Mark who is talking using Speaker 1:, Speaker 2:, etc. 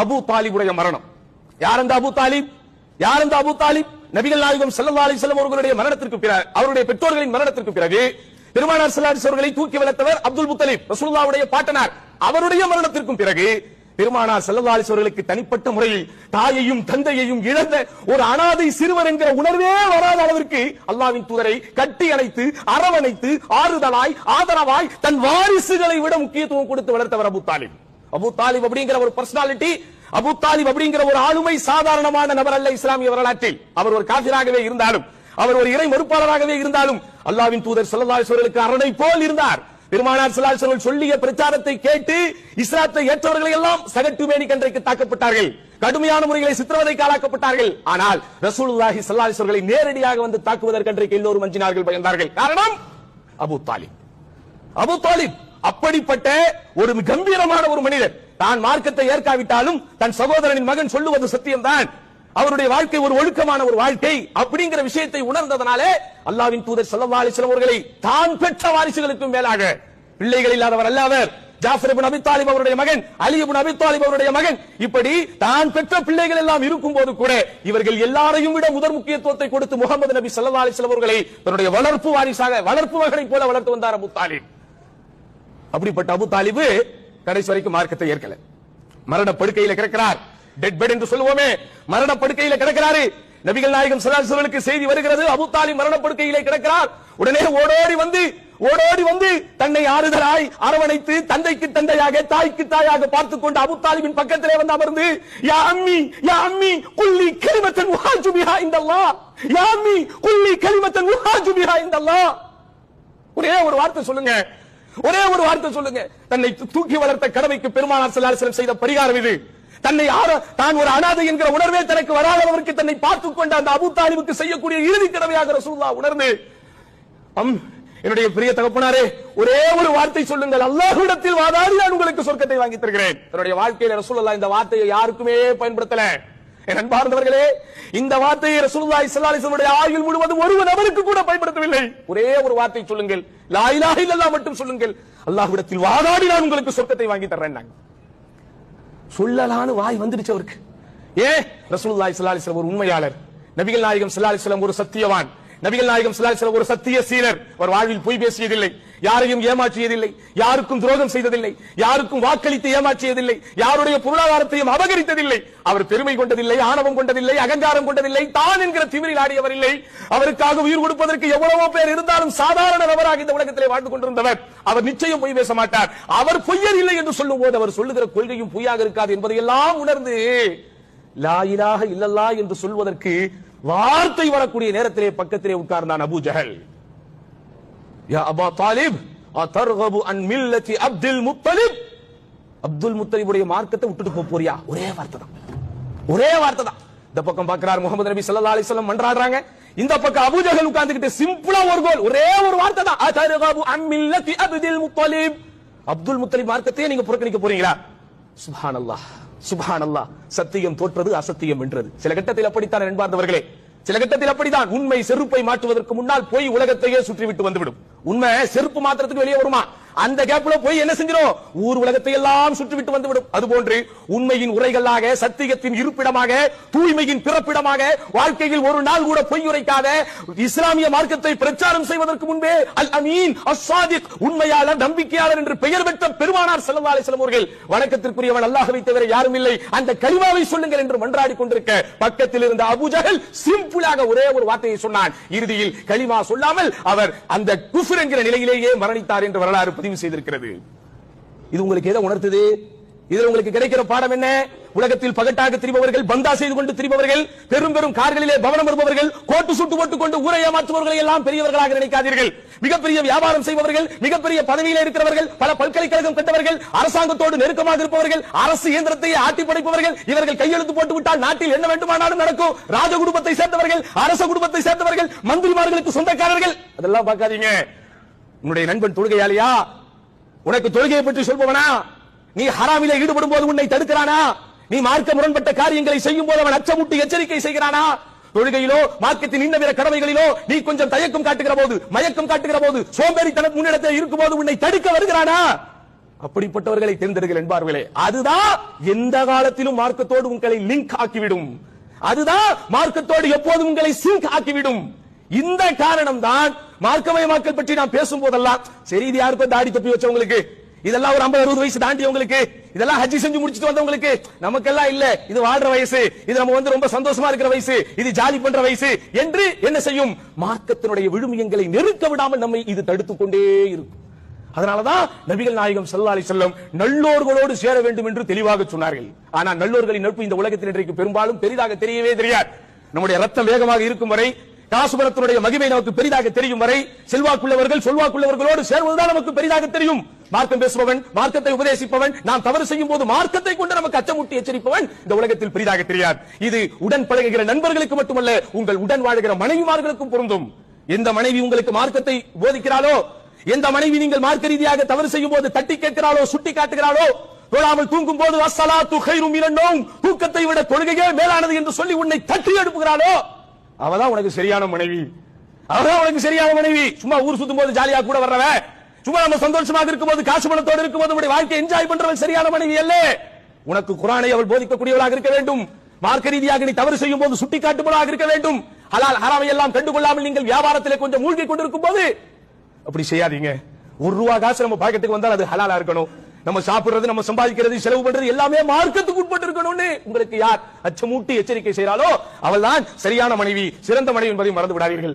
Speaker 1: அபு தாலிபுடைய மரணம். யார் அந்த அபு தாலிப்? யார் அந்த அபு தாலிப்? நபிகள் நாயகம் ஸல்லல்லாஹு அலைஹி வஸல்லம் அவர்களுடைய மரணத்திற்கு பிறகு, அவருடைய பெற்றோர்களின் மரணத்திற்கு பிறகு பெருமானார் ஸல்லல்லாஹு அலைஹி வஸல்லம் அவர்களை தூக்கி வளர்த்தவர் அப்துல் முத்தலிப், ரசூலுல்லாஹ்வுடைய பாட்டனார். அவருடைய மரணத்திற்கும் பிறகு பெருமானார் ஸல்லல்லாஹு அலைஹி வஸல்லம் அவர்களுக்கு தனிப்பட்ட முறையில் தாயையும் தந்தையையும் இழந்த ஒரு அனாதை சிறுவர் என்கிற உணர்வே வராத அளவிற்கு அல்லாஹ்வின் தூதரை கட்டி அணைத்து அரவணைத்து ஆறுதலாய் ஆதரவாய் தன் வாரிசுகளை விட முக்கியத்துவம் கொடுத்து வளர்த்தவர் அபு தாலிப். அபு தாலிப் அப்படிங்கிற ஒரு பர்சனாலிட்டி, அபு தாலிப் அப்படிங்கிற ஒரு ஆளுமை சாதாரணமான நபர் அல்ல. இஸ்லாமிய வரலாற்றில் அவர் ஒரு காஃபிராகவே இருந்தாலும், அவர் ஒரு இறை மறுப்பாளராகவே இருந்தாலும், அல்லாஹ்வின் தூதர் ஸல்லல்லாஹு அலைஹி வஸல்லம் அரணை போல் இருந்தார். பெருமானார் ஸல்லல்லாஹு அலைஹி வஸல்லம் சொல்லிய பிரச்சாரத்தை கேட்டு இஸ்லாத்தை ஏற்றவர்களை எல்லாம் சகட்டுமேனி கன்றைக்கு தாக்கப்பட்டார்கள், கடுமையான முறைகளை சித்திரவதைக்கு ஆளாக்கப்பட்டார்கள். ஆனால் ரசூலுல்லாஹி ஸல்லல்லாஹு அலைஹி வஸல்லம் நேரடியாக வந்து தாக்குவதற்கன்றைக்கு எல்லோரும் அஞ்சினார்கள், பயந்தார்கள். காரணம் அபு தாலிப். அபு தாலிப் அப்படிப்பட்ட ஒரு கம்பீரமான ஒரு மனிதர். தான் மார்க்கத்தை ஏற்காவிட்டாலும் தன் சகோதரனின் மகன் சொல்லுவது சத்தியம்தான், அவருடைய வாழ்க்கை ஒரு ஒழுக்கமான ஒரு வாழ்க்கை அப்படிங்கிற விஷயத்தை உணர்ந்ததனாலே அல்லாஹ்வின் தூதர் ஸல்லல்லாஹு அலைஹி வஸல்லம் அவர்களை தான் பெற்ற வாரிசுகளுக்கும் மேலாக, பிள்ளைகள் இல்லாதவர் அல்ல அவர், ஜாஃபர் இப்னு அபி தாலிப் அவருடைய மகன், அலி இப்னு அபி தாலிப் அவருடைய மகன், இப்படி தான் பெற்ற பிள்ளைகள் எல்லாம் இருக்கும் போது கூட இவர்கள் எல்லாரையும் விட முதல் முக்கியத்துவத்தை கொடுத்து முகமது நபி ஸல்லல்லாஹு அலைஹி வஸல்லம் அவர்களை தன்னுடைய வளர்ப்பு வாரிசாக, வளர்ப்பு மகனை போல வளர்த்து வந்தார் அபு தாலிப். அப்படிப்பட்ட அபு தாலிப் கடைசி வரைக்கும் மார்க்கத்தை ஏற்கல. மரண படுக்கையில கிடக்கிறார். டெட் பெட் என்று சொல்லுவோமே, மரண படுக்கையில கிடக்கிறாரு. நபிகள் நாயகம் ஸல்லல்லாஹு அலைஹி வஸல்லம் செய்தி வருகிறது, அபு தாலிப் மரண படுக்கையிலே கிடக்கிறார். உடனே ஓடோடி வந்து தன்னை ஆறுதலாய் அரவணைத்து தந்தைக்கு தந்தையாக தாய்க்கு தாயாக பார்த்துக் கொண்டு அபு தாலிபின் பக்கத்திலே வந்து அமர்ந்து, யா அம்மி குல்லி கலிமத்தன் உஹாஜு பிஹா இன்தல்லாஹ், யா அம்மி குல்லி கலிமத்தன் உஹாஜு பிஹா இன்தல்லாஹ். ஒரே ஒரு வார்த்தை சொல்லுங்க, ஒரே ஒரு வார்த்தை சொல்லுங்க. தன்னை தூக்கி வளர்த்த கடமைக்கு பெருமானார் ஸல்லல்லாஹு அலைஹி வஸல்லம் செய்த பரிகாரம் இது. தன்னை தான் ஒரு அனாதை என்கிற உணர்வே தனக்கு வராதவருக்கு தன்னை பார்த்துக் கொண்ட அந்த அபு தாலிபுக்கு செய்யக்கூடிய இறுதி கடமையாக ரசூலுல்லாஹ் உணர்ந்து, என்னுடைய பிரிய தகப்பனாரே, ஒரே ஒரு வார்த்தை சொல்லுங்கள், அல்லாஹ்விடத்தில் வாதாடி நான் உங்களுக்கு சொர்க்கத்தை வாங்கி தருகிறேன். என்னுடைய வாழ்க்கையில ரசூலுல்லாஹ் இந்த வார்த்தையை யாருக்குமே பயன்படுத்தல. என் அன்பார்ந்தவர்களே, இந்த வார்த்தையை ரசூலுல்லாஹி ஸல்லல்லாஹு அலைஹி வஸல்லம் ஆயுள் முழுவதும் ஒரு நபருக்கு கூட பயன்படுத்தவில்லை. ஒரே ஒரு வார்த்தை சொல்லுங்கள், லா இலாஹ இல்லல்லாஹ் மட்டும் சொல்லுங்கள், அல்லாஹ்விடத்தில் வாதாடி நான் உங்களுக்கு சொர்க்கத்தை வாங்கி தர்றேன். சொல்லலான்னு வாய் வந்துடுச்சு அவருக்கு. ரசூலுல்லாஹி ஸல்லல்லாஹு அலைஹி வஸல்லம் ஒரு உண்மையாளர், நபிகள் நாயகம் ஸல்லல்லாஹு அலைஹி வஸல்லம் ஒரு சத்தியவான், நபிகள் நாயகம் ஸல்லல்லாஹு அலைஹி வஸல்லம் ஒரு சத்திய சீலர். அவர் வாழ்வில் பொய் பேசியதில்லை, யாரையும் ஏமாற்றியதில்லை, யாருக்கும் துரோகம் செய்ததில்லை, யாருக்கும் வாக்களித்து ஏமாற்றியதில்லை, யாருடைய பொருளாதாரத்தையும் அபகரித்ததில்லை. அவர் பெருமை கொண்டதில்லை, ஆணவம் கொண்டதில்லை, அகங்காரம் கொண்டதில்லை, தான் என்கிற திமிரில் ஆடியவர் இல்லை. அவருக்காக உயிர் கொடுப்பதற்கு எவ்வளவோ பேர் இருந்தாலும் சாதாரண நபராக இந்த உலகத்திலே வாழ்ந்து கொண்டிருந்தவர். அவர் நிச்சயம் பொய் பேச மாட்டார். அவர் பொய்யர் இல்லை என்று சொல்லும் போது அவர் சொல்லுகிற கொள்கையும் பொய்யாக இருக்காது என்பதையெல்லாம் உணர்ந்து லா இலாஹ இல்லல்லாஹ் என்று சொல்வதற்கு வார்த்தை வரக்கூடிய நேரத்திலே பக்கத்திலே உட்கார்ந்தான் அபூ ஜஹல். யா அபா தாலிப் அதர்கபு அன் மில்லத்தி அப்துல் முத்தலிப், அப்துல் முத்தலிபுடைய மார்க்கத்தை விட்டுட்டு போறியா? ஒரே வார்த்தை தான், ஒரே வார்த்தை தான். இந்த பக்கம் பார்க்கிறார் முகமது நபி ஸல்லல்லாஹு அலைஹி வஸல்லம் மன்றாடுறாங்க, இந்த பக்கம் அபூ ஜஹல் உட்கார்ந்துகிட்டு சிம்பிளா ஒரு கோல், ஒரே ஒரு வார்த்தை தான், அதர்கபு அன் மில்லத்தி அப்துல் முத்தலிப். அப்துல் முத்தலிப் மார்க்கத்தை நீங்க புறக்கணிக்க போறீங்களா? சுப்ஹானல்லாஹ், சுப்ஹானல்லாஹ். சத்தியம் தோற்றது, அசத்தியம் வென்றது. சில கட்டத்தில் அப்படித்தான் என்பார்ந்தவர்களே, சில கட்டத்தில் அப்படித்தான். உண்மை செருப்பை மாற்றுவதற்கு முன்னால் போய் உலகத்தையே சுற்றிவிட்டு வந்துவிடும். உண்மை செருப்பு மாத்திரத்துக்கு வெளியே வருமா, அந்த கேப்ல போய் என்ன செஞ்சிடும், ஊர் உலகத்தை எல்லாம் சுற்றிவிட்டு வந்துவிடும். அதுபோன்று உண்மையின் உரைகளாக, சத்தியத்தின் இருப்பிடமாக, தூய்மையின் பிறப்பிடமாக, வாழ்க்கையில் ஒரு நாள் கூட பொய் உரைக்காத இஸ்லாமிய மார்க்கத்தை பிரச்சாரம் செய்வதற்கு முன்பே அல் அமீன் அஸ்ஸாதிக், உண்மையாளர் நம்பிக்கையாளர் என்று பெயர் பெற்ற பெருமானார் ஸல்லல்லாஹு அலைஹி வஸல்லம் அவர்கள், வணக்கத்திற்குரியவன் அல்லாஹ்வை தவிர யாரும் இல்லை, அந்த கலிமாவை சொல்லுங்கள் என்று மன்றாடி கொண்டிருக்க பக்கத்தில் இருந்த அபூ ஜஹல் சிம்பிளாக ஒரே ஒரு வார்த்தையை சொன்னான். இறுதியில் கலிமா சொல்லாமல் அவர் அந்த குஃப்ர் என்கிற நிலையிலேயே மரணித்தார் என்று வரலாறு பதிவு செய்திருக்கிறது. இது உங்களுக்கு எதை உணர்த்துது? இதில் உங்களுக்கு கிடைக்கிற பாடம் என்ன? உலகத்தில் பகட்டாக திரிபவர்கள், பந்தா செய்து கொண்டு திரிபவர்கள், பெரும் பெரும் கார்களிலே பவனம் வருபவர்கள், கோட்டு சுட்டு போட்டுக் கொண்டு ஊரை ஏமாற்றுபவர்களை எல்லாம் பெரியவர்களாக நினைக்காதீர்கள். மிகப்பெரிய வியாபாரம் செய்பவர்கள், மிகப்பெரிய பதவியில் இருக்கிறவர்கள், பல பல்கலைக்கழகம் கண்டவர்கள், அரசாங்கத்தோடு நெருக்கமாக இருப்பவர்கள், அரசு இயந்திரத்தை ஆட்டி படைப்பவர்கள், இவர்கள் கையெழுத்து போட்டு விட்டால் நாட்டில் என்ன வேண்டுமானாலும் நடக்கும். ராஜ குடும்பத்தை சேர்ந்தவர்கள், அரச குடும்பத்தை சேர்ந்தவர்கள், மந்திரிமார்களுக்கு சொந்தக்காரர்கள், அதெல்லாம் பார்க்காதீங்க. உன்னுடைய நண்பன் தொழுகையாளியா, உனக்கு தொழுகையை பற்றி சொல்பவனா, நீ ஹராமிலே ஈடுபடும் போது உன்னை தடுக்கிறானா, நீ மார்க்க முரண்பட்ட காரியங்களை செய்யும் போது அவன் அச்சமூட்டி எச்சரிக்கை செய்கிறானா, தொழுகையிலோ மார்க்கத்தின் இன்ன பிற கடமைகளிலோ நீ கொஞ்சம் தயக்கம் காட்டுகிற போது, மயக்கம் காட்டுகிற போது, சோம்பேறித்தனம் முன்னிடத்தில் இருக்கும் போது உன்னை தடுக்க வருகிறானா, அப்படிப்பட்டவர்களை தேர்ந்தெடுங்கள் என்பார்களே. அதுதான் எந்த காலத்திலும் மார்க்கத்தோடு உங்களை லிங்க் ஆக்கிவிடும். அதுதான் மார்க்கத்தோடு எப்போதும் உங்களை சிங்க் ஆக்கிவிடும். இந்த காரணம் தான் மார்க்கமயமாக்கல் பற்றி நாம் பேசும் போதெல்லாம், சரி இது யாருக்கும் தாடி தொப்பி வச்சவங்களுக்கு, இதெல்லாம் ஒரு 50-60 வயசு தாண்டியவங்களுக்கு, இதெல்லாம் ஹஜ்ஜி செஞ்சு முடிச்சிட்டு வந்தவங்களுக்கு, நமக்கெல்லாம் இல்ல, இது வாழ்ற வயசு, இது நம்ம ரொம்ப சந்தோஷமா இருக்கிற வயசு, இது ஜாலி பண்ற வயசு என்று என்ன செய்யும்? மார்க்கத்தினுடைய விழுமியங்களை நெருக்க விடாமல் நம்மை இது தடுத்துக் கொண்டே இருக்கும். அதனாலதான் நபிகள் நாயகம் ஸல்லல்லாஹு அலைஹி வஸல்லம் நல்லோர்களோடு சேர வேண்டும் என்று தெளிவாக சொன்னார்கள். ஆனால் நல்லோர்களின் நட்பு இந்த உலகத்தில் இன்றைக்கு பெரும்பாலும் பெரிதாக தெரியவே தெரியாது. நம்முடைய ரத்தம் வேகமாக இருக்கும் வரை, காசுபலத்தினுடைய மகிமை நமக்கு பெரிதாக தெரியும் வரை, செல்வாக்குள்ளவர்கள் சொல்வாக்குள்ளவர்களோடு சேர்வதுதான் நமக்கு பெரிதாக தெரியும். மார்க்கம் பேசுபவன், மார்க்கத்தை உபதேசிப்பவன், நாம் தவறு செய்யும் போது மார்க்கத்தை கொண்டு நமக்கு அச்சமூட்டி எச்சரிப்பவன் இந்த உலகத்தில் பெரிதாக தெரியாது. இது உடன் பழகுகிற நண்பர்களுக்கு மட்டுமல்ல, உங்கள் உடன் வாழ்கிற மனைவிமார்களுக்கும் பொருந்தும். எந்த மனைவி உங்களுக்கு மார்க்கத்தை போதிக்கிறாளோ, எந்த மனைவி நீங்கள் மார்க்க ரீதியாக தவறு செய்யும் போது தட்டி கேட்கிறாளோ, சுட்டி காட்டுகிறாளோ, தொழாமல் தூங்கும் போது அஸ்ஸலாத்து கைரும் மினன் நௌம், தூக்கத்தை விட தொழுகையே மேலானது என்று சொல்லி உன்னை தட்டி எழுப்புகிறாளோ, அவதான் உனக்கு சரியான மனைவி. அவதான் உனக்கு சரியான மனைவி. சும்மா ஊர் சுத்தும் போது ஜாலியா கூட வர்றவன், சும்மா நம்ம சந்தோஷமாக இருக்கும் போது, காசு பணத்தோடு இருக்கும் போது நம்முடைய வாழ்க்கை என்ஜாய் பண்றவன் சரியான மனைவி அல்ல. உனக்கு குர்ஆனை அவள் போதிக்கக்கூடியவளாக இருக்க வேண்டும். மார்க்க ரீதியாக நீ தவறு செய்யும் போது சுட்டி காட்டுபவளாக இருக்க வேண்டும். ஹலால் ஹராமை எல்லாம் கண்டுகொள்ளாமல் நீங்கள் வியாபாரத்திலே கொஞ்சம் மூழ்கி கொண்டிருக்கும் போது அப்படி செய்யாதீங்க. ₹1 காசு நம்ம பாக்கெட்டுக்கு வந்தால் அது ஹலாலா இருக்கணும். நம்ம சாப்பிடுறது, நம்ம சம்பாதிக்கிறது, செலவு பண்றது எல்லாமே மார்க்கத்துக்கு உட்பட்டு இருக்கணும்னு உங்களுக்கு யார் அச்சமூட்டி எச்சரிக்கை செய்யறாளோ அவள் தான் சரியான மனைவி, சிறந்த மனைவி என்பதை மறந்து விடாதீர்கள்.